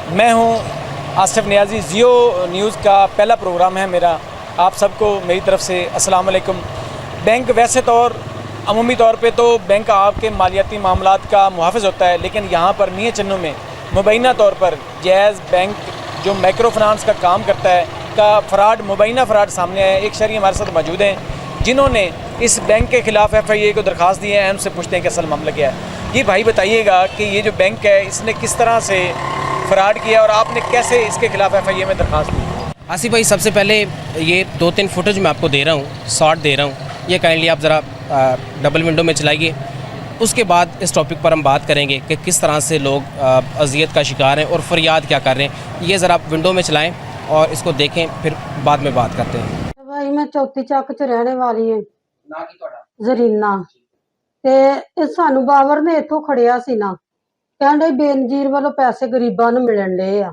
मैं हूं आसिफ नियाजी। जियो न्यूज़ का पहला प्रोग्राम है मेरा। आप सबको मेरी तरफ से अस्सलाम वालेकुम। बैंक वैसे अमूमी तौर पे तो बैंक आपके मालियाती मामलात का मुहाफ़िज़ होता है, लेकिन यहाँ पर मियां चन्नू में मुबैना तौर पर जैज़ बैंक जो माइक्रो फाइनेंस का काम करता है का मुबैना फ़्रॉड सामने आया है। एक शहरी हमारे साथ मौजूद हैं जिन्होंने इस बैंक के ख़िलाफ़ FIA को दरख्वास्त दी है। उनसे पूछते हैं कि असल मामला क्या है। ये भाई बताइएगा कि ये जो बैंक है इसने किस तरह से फ़्रॉड किया और आपने कैसे इसके ख़िलाफ़ FIA में दरख्वास्त दी? आसिफ भाई, सबसे पहले ये 2-3 फुटेज मैं आपको दे रहा हूँ, शॉर्ट दे रहा हूँ, ये काइंडली आप ज़रा डबल विंडो में चलाइए। उसके बाद इस टॉपिक पर हम बात करेंगे कि किस तरह से लोग अजियत का शिकार हैं और फरियाद क्या कर रहे हैं। ये ज़रा आप विंडो में चलाएं और इसको देखें, फिर बाद में बात करते हैं। भाई मैं चौथी ਚੱਕ 'ਚ रहने वाली ਹਾਂ। ਨਾ ਕੀ ਤੁਹਾਡਾ? ਜ਼ਰੀਨਾ ਤੇ ਇਹ ਸਾਨੂੰ ਬਾਬਰ ਨੇ ਇੱਥੋਂ ਖੜਿਆ ਸੀ ਨਾ, ਕਹਿੰਦੇ ਬੇਨਜ਼ੀਰ ਵੱਲੋਂ ਪੈਸੇ ਗਰੀਬਾਂ ਨੂੰ ਮਿਲਣ ਡੇ ਆ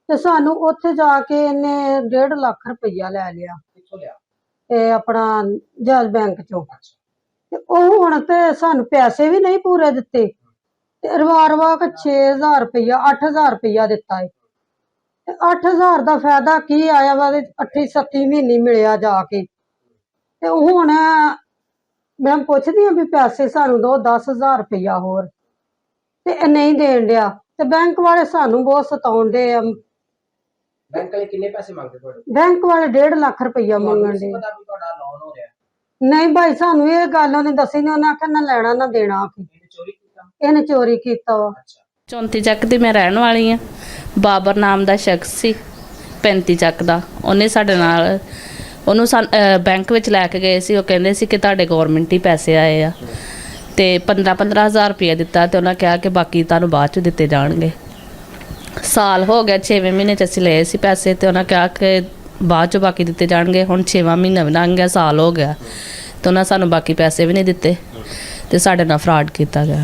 ਤੇ ਸਾਨੂੰ ਉੱਥੇ ਜਾ ਕੇ ਇਹਨੇ 1.5 ਲੱਖ ਰੁਪਈਆ ਲੈ ਲਿਆ। ਕਿੱਥੋਂ ਲਿਆ? ਤੇ ਆਪਣਾ ਜੈਜ਼ ਬੈਂਕ ਚੋਂ। ਤੇ ਉਹ ਹੁਣ ਤੇ ਸਾਨੂੰ ਪੈਸੇ ਵੀ ਨਹੀਂ ਪੂਰੇ ਦਿੱਤੇ ਤੇ ਰਵਾ ਕੇ 6000 ਰੁਪਈਆ 8000 ਰੁਪਈਆ ਦਿੱਤਾ ਏ। 8000 ਦਾ ਫਾਇਦਾ ਕੀ ਆਇਆ ਵਾ? 28-29 ਮਹੀਨੇ ਮਿਲਿਆ ਜਾ ਕੇ। ਤੇ ਹੁਣ ਮੈਂ ਪੁੱਛਦੀ ਆ ਵੀ ਪੈਸੇ ਸਾਨੂੰ ਦੋ 10000 ਰੁਪਈਆ ਹੋਰ, ਤੇ ਇਹ ਨਹੀਂ ਦੇਣ ਡਿਆ ਤੇ ਬੈਂਕ ਵਾਲੇ ਸਾਨੂੰ ਬਹੁਤ ਸਤਾਉਂਦੇ ਆ। बैंक वाले कितने पैसे मांगते थोड़े? ਬੈਂਕ ਵਾਲੇ 1.5 ਲੱਖ ਰੁਪਈਆ ਮੰਗਣ ਦੇ। पता भी थोड़ा लोन हो रहा है? ਨਹੀਂ ਭਾਈ, ਸਾਨੂੰ ਇਹ ਗੱਲ ਉਹਨੇ ਦੱਸੀ ਨਹੀਂ। ਉਹਨੇ ਆਖਿਆ ਨਾ ਲੈਣਾ ਨਾ ਦੇਣਾ। चोरी किया? ਇਹਨੇ ਚੋਰੀ ਕੀਤਾ ਵਾ। ਚੌਂਤੀ ਚੱਕ ਦੀ ਮੈਂ ਰਹਿਣ ਵਾਲੀ ਆ। ਬਾਬਰ ਨਾਮ ਦਾ ਸ਼ਖਸ ਸੀ 35 ਚੱਕ ਦਾ। ਉਹਨੇ ਸਾਡੇ ਨਾਲ ਉਹਨੂੰ ਬੈਂਕ ਵਿੱਚ ਲੈ ਕੇ ਗਏ ਸੀ। ਉਹ ਕਹਿੰਦੇ ਸੀ ਕਿ ਤੁਹਾਡੇ ਗਵਰਨਮੈਂਟ ਹੀ ਪੈਸੇ ਆਏ ਆ ਤੇ 15,000 ਰੁਪਏ ਦਿੱਤਾ ਤੇ ਉਹਨਾਂ ਕਿਹਾ ਕਿ ਬਾਕੀ ਤੁਹਾਨੂੰ ਬਾਅਦ ਚ ਦਿੱਤੇ ਜਾਣਗੇ। ਸਾਲ ਹੋ ਗਿਆ, 6ਵੇਂ ਮਹੀਨੇ ਚ ਅਸੀਂ ਲਏ ਸੀ ਪੈਸੇ ਤੇ ਉਹਨਾਂ ਕਿਹਾ ਕਿ ਬਾਅਦ ਚ ਬਾਕੀ ਦਿੱਤੇ ਜਾਣਗੇ। ਹੁਣ 6ਵਾਂ ਮਹੀਨਾ ਵੀ ਲੰਘ ਗਿਆ, ਸਾਲ ਹੋ ਗਿਆ ਤੇ ਉਹਨਾਂ ਸਾਨੂੰ ਬਾਕੀ ਪੈਸੇ ਵੀ ਨਹੀਂ ਦਿੱਤੇ ਤੇ ਸਾਡੇ ਨਾਲ ਫਰਾਡ ਕੀਤਾ ਗਿਆ।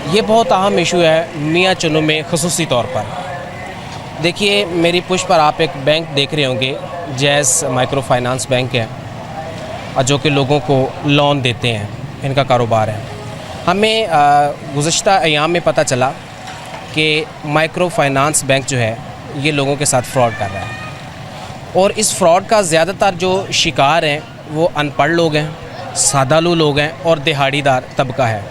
ये बहुत अहम इशू है मियां चन्नू में ख़ुसूसी तौर पर। देखिए, मेरी पुश पर आप एक बैंक देख रहे होंगे, जैज़ माइक्रो फाइनेंस बैंक है जो कि लोगों को लोन देते हैं, इनका कारोबार है। हमें गुज़श्ता अयाम में पता चला कि माइक्रो फाइनेंस बैंक जो है ये लोगों के साथ फ़्रॉड कर रहा है और इस फ्रॉड का ज़्यादातर जो शिकार हैं वो अनपढ़ लोग हैं, सादालू लोग हैं और दिहाड़ीदार तबका है।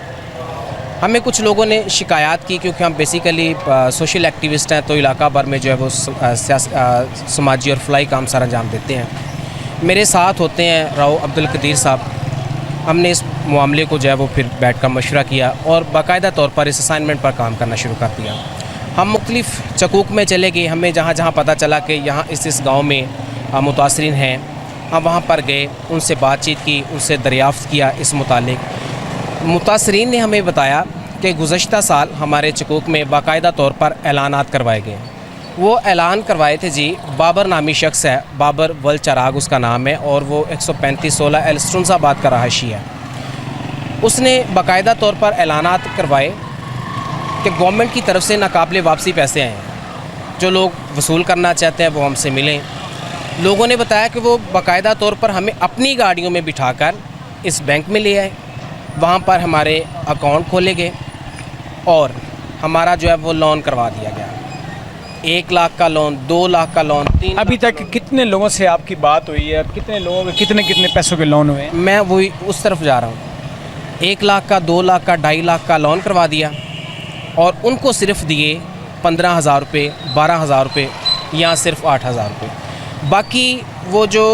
हमें कुछ लोगों ने शिकायत की, क्योंकि हम बेसिकली सोशल एक्टिविस्ट हैं तो इलाका भर में जो है वो समाजी और फलाई काम सर अंजाम देते हैं। मेरे साथ होते हैं राव अब्दुल कदीर साहब। हमने इस मामले को जो है वो फिर बैठ कर मशवरा किया और बाकायदा तौर पर इस असाइनमेंट पर काम करना शुरू कर दिया। हम मुख्तलिफ़ चकूक में चले गए। हमें जहाँ जहाँ पता चला कि यहाँ इस गाँव में मुतासरीन हैं, हम वहाँ पर गए, उनसे बातचीत की, उनसे दरियाफ़्त किया इस मुतालिक। मुतासरीन ने हमें बताया कि गुज़श्ता साल हमारे चकूक में बाकायदा तौर पर ऐलानात करवाए गए। वो ऐलान करवाए थे जी, बाबर नामी शख्स है, बाबर वल चराग उसका नाम है और वो 135-16 एलस्ट्रंसाबाद का रहायशी है। उसने बाकायदा तौर पर ऐलानात करवाए कि गवर्नमेंट की तरफ से नाकाबिले वापसी पैसे आए हैं, जो लोग वसूल करना चाहते हैं वो हमसे मिलें। लोगों ने बताया कि वो बाकायदा तौर पर हमें अपनी गाड़ियों में बिठाकर इस बैंक में ले आए, वहाँ पर हमारे अकाउंट खोले गए और हमारा जो है वो लोन करवा दिया गया। 1 लाख का लोन, 2 लाख का लोन, 3। अभी तक कितने लोगों से आपकी बात हुई है? कितने लोगों के कितने पैसों के लोन हुए? मैं वही उस तरफ जा रहा हूँ। 1 लाख का, 2 लाख का, 2.5 लाख का लोन करवा दिया और उनको सिर्फ दिए 15,000 रुपये, 12,000 रुपये या सिर्फ 8,000 रुपये। बाकी वो जो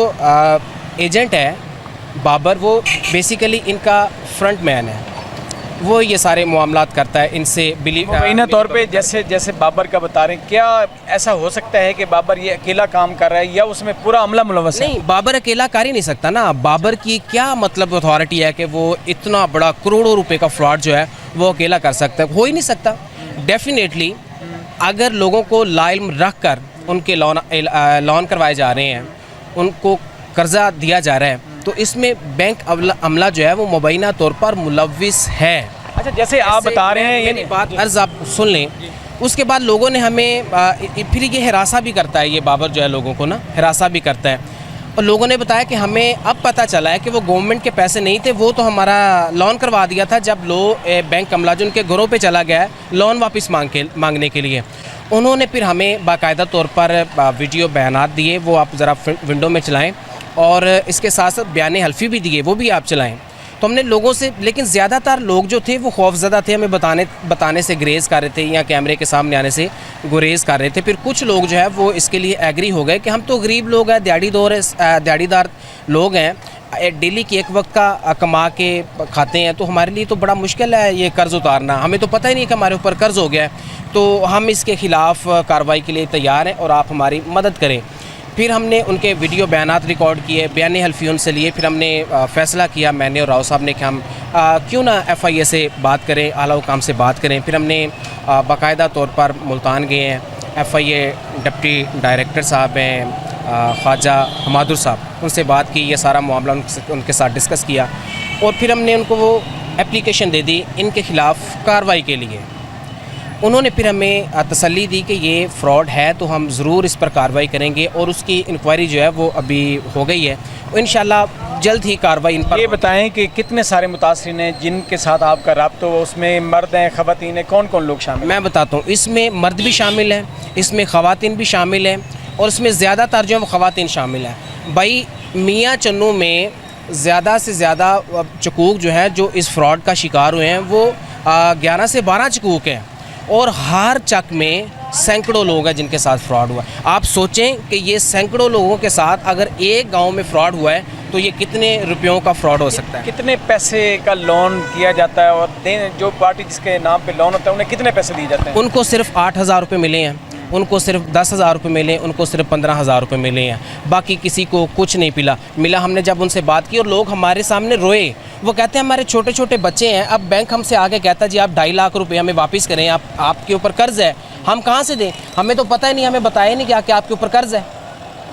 एजेंट है बाबर, वो बेसिकली इनका फ्रंट मैन है, वो ये सारे मामलात करता है इनसे। मुबैना तौर पे जैसे बाबर का बता रहे हैं, क्या ऐसा हो सकता है कि बाबर ये अकेला काम कर रहा है या उसमें पूरा अमला मुलव्वस है? नहीं, बाबर अकेला कर ही नहीं सकता ना। बाबर की क्या मतलब अथॉरिटी है कि वो इतना बड़ा करोड़ों रुपए का फ्रॉड जो है वो अकेला कर सकता है? हो ही नहीं सकता। डेफिनेटली अगर लोगों को लाइल्म रख कर उनके लोन करवाए जा रहे हैं, उनको कर्जा दिया जा रहा है, तो इसमें बैंक अमला जो है वो मुबैना तौर पर मुलव्विस है। अच्छा, जैसे आप बता रहे हैं, ये बात अर्ज आप सुन लें। उसके बाद लोगों ने हमें फिर ये हिरासा भी करता है, ये बाबर जो है लोगों को ना हिरासा भी करता है। और लोगों ने बताया कि हमें अब पता चला है कि वो गवर्नमेंट के पैसे नहीं थे, वो तो हमारा लोन करवा दिया था जब बैंक कमलाजुन के घरों पे चला गया लोन वापस मांगने के लिए। उन्होंने फिर हमें बाकायदा तौर पर वीडियो बयानात दिए, वो आप ज़रा विंडो में चलाएं, और इसके साथ साथ बयान हल्फी भी दिए, वो भी आप चलाएं। तो हमने लोगों से, लेकिन ज़्यादातर लोग जो थे वो खौफज़दा थे, हमें बताने से गुरेज़ कर रहे थे या कैमरे के सामने आने से गुरेज़ कर रहे थे। फिर कुछ लोग जो है वो इसके लिए एग्री हो गए कि हम तो गरीब लोग हैं, दिहाड़ीदार लोग हैं, डेली की एक वक्त का कमा के खाते हैं, तो हमारे लिए तो बड़ा मुश्किल है ये कर्ज़ उतारना, हमें तो पता ही नहीं कि हमारे ऊपर कर्ज़ हो गया है, तो हम इसके ख़िलाफ़ कार्रवाई के लिए तैयार हैं और आप हमारी मदद करें। फिर हमने उनके वीडियो बयानात रिकॉर्ड किए, बयान हल्फी उनसे लिए, फिर हमने फ़ैसला किया, मैंने और राव साहब ने, कि हम क्यों ना FIA से बात करें, आला हुकाम से बात करें। फिर हमने बाकायदा तौर पर मुल्तान गए हैं, FIA डिप्टी डायरेक्टर साहब हैं ख्वाजा हमादुर साहब, उनसे बात की, ये सारा मामला उनके साथ डिस्कस किया, और फिर हमने उनको वो एप्लीकेशन दे दी इनके ख़िलाफ़ कार्रवाई के लिए। उन्होंने फिर हमें तसल्ली दी कि ये फ़्रॉड है तो हम ज़रूर इस पर कार्रवाई करेंगे, और उसकी इंक्वायरी जो है वो अभी हो गई है, इंशाल्लाह जल्द ही कार्रवाई इन पर। ये बताएं कि कितने सारे मुतासिरीन हैं जिनके साथ आपका राब्ता हो, उसमें मर्द हैं, ख़वातीन हैं, कौन कौन लोग शामिल? मैं बताता हूँ, इसमें मर्द भी शामिल हैं, इसमें ख़वातीन भी शामिल हैं, और इसमें ज़्यादातर जो है वो ख़वातीन शामिल हैं। भाई मियाँ चन्नू में ज़्यादा से ज़्यादा चकूक जो है जो इस फ्रॉड का शिकार हुए हैं वो 11 से 12 चकूक हैं, और हर चक में सैकड़ों लोग हैं जिनके साथ फ्रॉड हुआ। आप सोचें कि ये सैकड़ों लोगों के साथ अगर एक गांव में फ्रॉड हुआ है तो ये कितने रुपयों का फ्रॉड हो सकता है। कितने पैसे का लोन किया जाता है, और जो पार्टी जिसके नाम पे लोन होता है उन्हें कितने पैसे दिए जाते हैं? उनको सिर्फ 8,000 रुपये मिले हैं, उनको सिर्फ 10,000 रुपये मिले, उनको सिर्फ 15,000 रुपये मिले हैं, बाकी किसी को कुछ नहीं मिला। हमने जब उनसे बात की और लोग हमारे सामने रोए, वो कहते हैं हमारे छोटे छोटे बच्चे हैं, अब बैंक हमसे आगे कहता है जी आप 2.5 लाख रुपये हमें वापस करें, आपके ऊपर कर्ज़ है, हम कहाँ से दें, हमें तो पता ही नहीं, हमें बताया नहीं कि आपके ऊपर कर्ज़ है,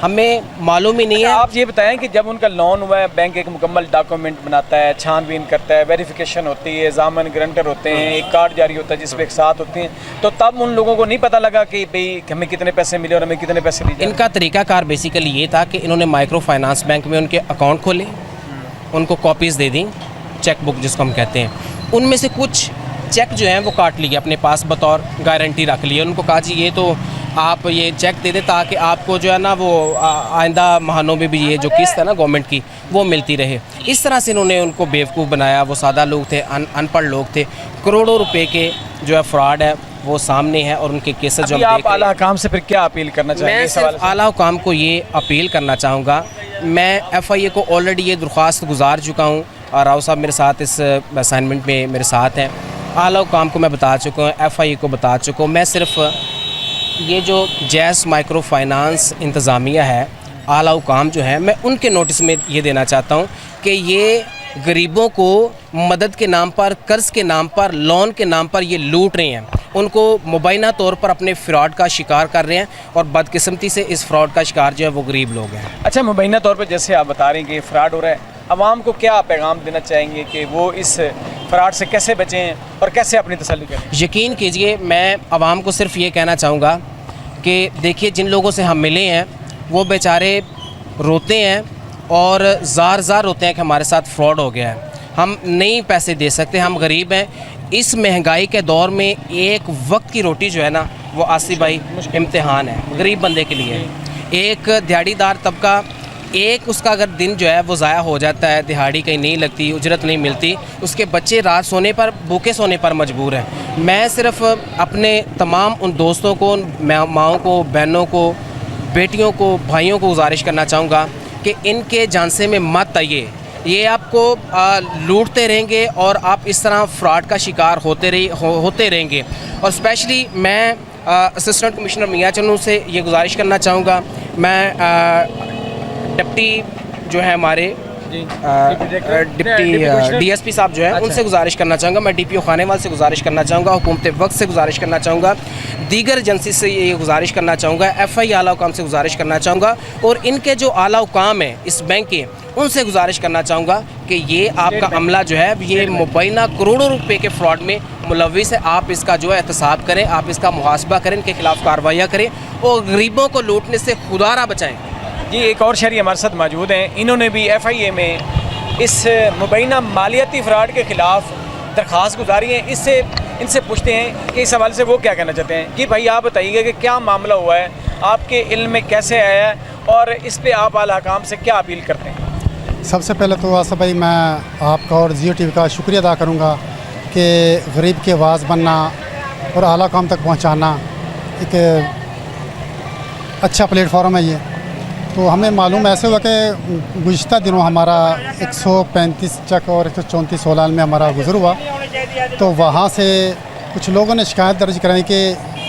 हमें मालूम ही नहीं है। आप ये बताएं कि जब उनका लोन हुआ है, बैंक एक मुकम्मल डॉक्यूमेंट बनाता है, छानबीन करता है, वेरिफिकेशन होती है, ज़ामन गारंटर होते हैं, एक कार्ड जारी होता है जिसमें एक साथ होती हैं, तो तब उन लोगों को नहीं पता लगा कि भाई हमें कितने पैसे मिले और हमें कितने पैसे दिए? इनका तरीकाकार बेसिकली ये था कि इन्होंने माइक्रो फाइनेंस बैंक में उनके अकाउंट खोले, उनको कॉपीज़ दे दी, चेक बुक जिसको हम कहते हैं, उनमें से कुछ चेक जो हैं वो काट लिए, अपने पास बतौर गारंटी रख लिए। उनको कहा जी ये तो आप ये चेक दे दें ताकि आपको जो है ना वो आइंदा महानों में भी ये जो किस्त है ना गवर्नमेंट की वो मिलती रहे। इस तरह से इन्होंने उनको बेवकूफ़ बनाया। वो सादा लोग थे, अनपढ़ लोग थे। करोड़ों रुपए के जो है फ्रॉड है वो सामने है, और उनके केसेस जो आप आला हुकाम से फिर क्या अपील करना चाहेंगे? मैं सिर्फ आला हुकाम को ये अपील करना चाहूँगा, मैं FIA को ऑलरेडी ये दरख्वास्त गुजार चुका हूँ, और राव साहब मेरे साथ इस असाइनमेंट में मेरे साथ हैं। आला हुकाम को मैं बता चुका हूँ, FIA को बता चुका हूँ। मैं सिर्फ ये जो जैस माइक्रो फाइनेंस इंतज़ामिया है, आला हुकाम जो है, मैं उनके नोटिस में ये देना चाहता हूँ कि ये गरीबों को मदद के नाम पर, कर्ज़ के नाम पर, लोन के नाम पर ये लूट रहे हैं, उनको मुबैना तौर पर अपने फ्रॉड का शिकार कर रहे हैं, और बदकिस्मती से इस फ्रॉड का शिकार जो है वो गरीब लोग हैं। अच्छा, मुबैना तौर पर जैसे आप बता रहे हैं कि फ्रॉड हो रहा है, आवाम को क्या पैगाम देना चाहेंगे कि वो इस फ्रॉड से कैसे बचें और कैसे अपनी तसल्ली करें? यकीन कीजिए, मैं आवाम को सिर्फ ये कहना चाहूँगा कि देखिए, जिन लोगों से हम मिले हैं वो बेचारे रोते हैं और ज़ार रोते हैं कि हमारे साथ फ्रॉड हो गया है, हम नहीं पैसे दे सकते, हम गरीब हैं। इस महंगाई के दौर में एक वक्त की रोटी जो है ना वो आसिफ भाई इम्तिहान है गरीब बंदे के लिए। एक दिहाड़ीदार तबका, एक उसका अगर दिन जो है वो ज़ाया हो जाता है, दिहाड़ी कहीं नहीं लगती, उजरत नहीं मिलती, उसके बच्चे रात सोने पर, भूखे सोने पर मजबूर हैं। मैं सिर्फ अपने तमाम उन दोस्तों को, माँओं को, बहनों को, बेटियों को, भाइयों को गुजारिश करना चाहूँगा कि इनके झांसे में मत आइए। ये आपको लूटते रहेंगे और आप इस तरह फ्रॉड का शिकार होते रहेंगे। और स्पेशली मैं असिस्टेंट कमिश्नर मियाँ चन्नू से ये गुजारिश करना चाहूँगा, मैं डिप्टी जो है हमारे डिप्टी DSP साहब जो है उनसे गुजारिश करना चाहूँगा, मैं DPO खानेवाल से गुजारिश करना चाहूँगा, हुकूमत वक्त से गुजारिश करना चाहूँगा, दीगर एजेंसी से ये गुजारिश करना चाहूँगा, FIA आला हुकाम से गुजारिश करना चाहूँगा, और इनके जो आला हुकाम है इस बैंक के उनसे गुजारिश करना चाहूँगा कि ये आपका अमला जो है ये मुबैना करोड़ों रुपए के फ्रॉड में मुलविस है। आप इसका जो है एहतसाब करें, आप इसका मुहासबा करें, इनके खिलाफ़ कार्रवाइयाँ करें और गरीबों को लूटने से खुदारा बचाएँ। जी एक और शहरी हमारे साथ मौजूद हैं, इन्होंने भी FIA में इस मुबैना मालियाती फ्रॉड के ख़िलाफ़ दरख्वास्त गुजारी है। इनसे पूछते हैं कि इस हवाले से वो क्या कहना चाहते हैं। जी भाई आप बताइएगा कि क्या मामला हुआ है, आपके इल्म में कैसे आया है और इस पे आप आला हकाम से क्या अपील करते हैं? सबसे पहले तो आसफ़ भाई मैं आपका और जियो टीवी का शुक्रिया अदा करूँगा कि गरीब की आवाज़ बनना और आला हकाम तक पहुँचाना एक अच्छा प्लेटफॉर्म है ये। तो हमें मालूम ऐसे हुआ कि गुज़िश्ता दिनों हमारा 135 चक और 134 सोलान में हमारा गुज़र हुआ, तो वहाँ से कुछ लोगों ने शिकायत दर्ज कराई कि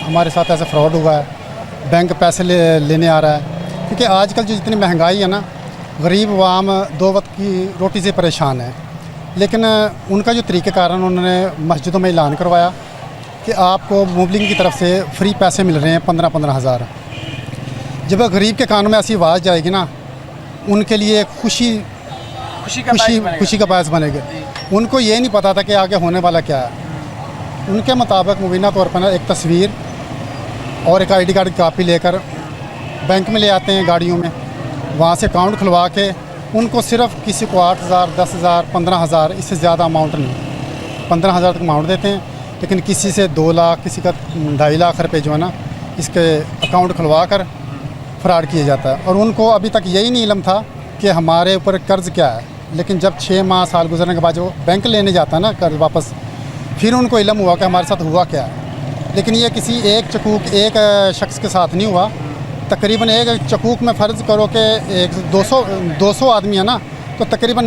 हमारे साथ ऐसा फ्रॉड हुआ है, बैंक पैसे लेने आ रहा है। क्योंकि आजकल जो जितनी महंगाई है ना, गरीब आवाम 2 वक्त की रोटी से परेशान है। लेकिन उनका जो तरीक़ेकार उन्होंने मस्जिदों में ऐलान करवाया कि आपको मुबलिंग की तरफ से फ्री पैसे मिल रहे हैं 15-15 हज़ार। जब गरीब के कानों में ऐसी आवाज़ जाएगी ना, उनके लिए खुशी का बायस बनेगा। उनको ये नहीं पता था कि आगे होने वाला क्या है। उनके मुताबिक मुबीना तौर पर एक तस्वीर और एक ID कार्ड की कापी लेकर बैंक में ले आते हैं गाड़ियों में, वहाँ से अकाउंट खुलवा के उनको सिर्फ किसी को 8,000, 10,000, 15,000, इससे ज़्यादा अमाउंट नहीं, 15,000 तक अमाउंट देते हैं। लेकिन किसी से 2 लाख, किसी का 2.5 लाख रुपये जो है ना, इसके अकाउंट खुलवा कर फ़्रॉड किया जाता है। और उनको अभी तक यही नहीं इल्म था कि हमारे ऊपर कर्ज़ क्या है। लेकिन जब 6 माह साल गुजरने के बाद जो बैंक लेने जाता है ना कर्ज़ वापस, फिर उनको इल्म हुआ कि हमारे साथ हुआ क्या है। लेकिन ये किसी एक चकूक एक शख्स के साथ नहीं हुआ, तकरीबन एक चकूक में फ़र्ज़ करो कि 200 आदमी है ना, तो तकरीबन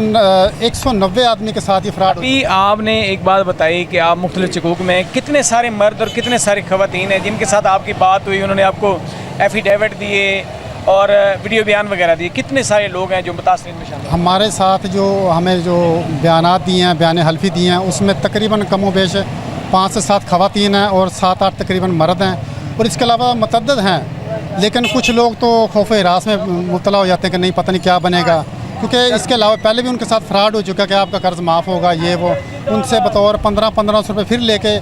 190 आदमी के साथ ही फ्रॉड। अभी आपने एक बात बताई कि आप मुख्तलिफ चकूक में कितने सारे मर्द और कितने सारी ख़वातीन हैं जिनके साथ आपकी बात हुई, उन्होंने आपको एफिडेविट दिए और वीडियो बयान वगैरह दिए, कितने सारे लोग हैं जो मुतासरीन में शामिल? हमारे साथ जो हमें जो बयानात दिए हैं, बयान हल्फी दिए हैं, उसमें तकरीबन कम व बेश 5 से 7 ख़वातीन हैं और 7-8 तकरीबन मर्द हैं। और इसके अलावा मतअद्दिद हैं, लेकिन कुछ लोग तो खौफ हिरास में मुब्तला हो जाते हैं कि नहीं पता नहीं क्या बनेगा। क्योंकि इसके अलावा पहले भी उनके साथ फ्रॉड हो चुका कि आपका कर्ज़ माफ़ होगा, ये वो, उनसे बतौर 1500 रुपये फिर लेके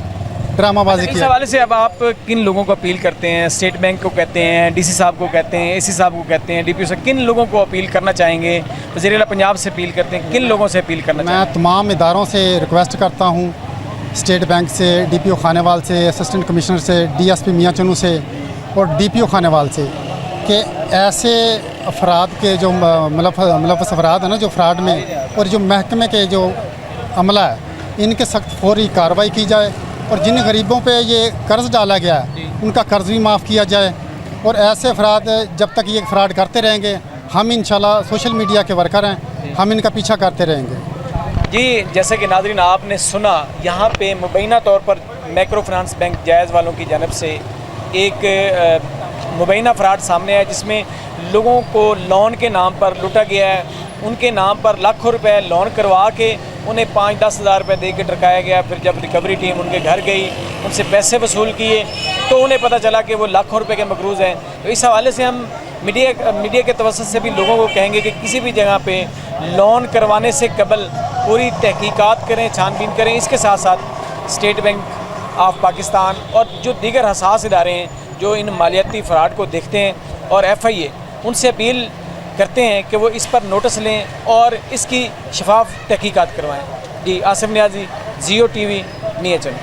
ड्रामाबाजी इस की। हवाले से अब आप किन लोगों को अपील करते हैं? स्टेट बैंक को कहते हैं, DC साहब को कहते हैं, AC साहब को कहते हैं, DPO से किन लोगों को अपील करना चाहेंगे? वज़ीर-ए-आला पंजाब से अपील करते हैं, किन लोगों से अपील करना चाहेंगे? मैं तमाम इदारों से रिक्वेस्ट करता हूँ, स्टेट बैंक से, DPO खानेवाल से, असिस्टेंट कमिश्नर से, DSP मियाँ चनू से और DPO खानेवाल से, कि ऐसे अफराद के जो मुलव्वस अफराद हैं ना जो फ्रॉड में, और जो महकमे के जो अमला है, इनके सख्त फौरी कार्रवाई की जाए। और जिन गरीबों पे ये कर्ज़ डाला गया है उनका कर्ज़ भी माफ़ किया जाए। और ऐसे अफराद जब तक ये फ्रॉड करते रहेंगे, हम इंशाल्लाह सोशल मीडिया के वर्कर हैं, हम इनका पीछा करते रहेंगे। जी जैसे कि नाज़रीन आपने सुना, यहाँ पे मुबैना तौर पर माइक्रो फाइनेंस बैंक जायज़ वालों की जानब से एक मुबैना फ्रॉड सामने आया जिसमें लोगों को लोन के नाम पर लूटा गया है। उनके नाम पर लाखों रुपए लोन करवा के उन्हें 5-10 हज़ार रुपये दे के डरकाया गया। फिर जब रिकवरी टीम उनके घर गई, उनसे पैसे वसूल किए, तो उन्हें पता चला कि वो लाखों रुपए के मकरूज़ हैं। तो इस हवाले से हम मीडिया के तवज्जुह से भी लोगों को कहेंगे कि किसी भी जगह पे लोन करवाने से कबल पूरी तहकीकात करें, छानबीन करें। इसके साथ साथ स्टेट बैंक ऑफ पाकिस्तान और जो दीगर हसास इदारे हैं जो इन मालियाती फ़्रॉड को देखते हैं और FIA उनसे अपील करते हैं कि वो इस पर नोटिस लें और इसकी शफाफ तहकीकात करवाएं। जी आसिफ नियाज़ी, जियो TV, मियाँ चनू।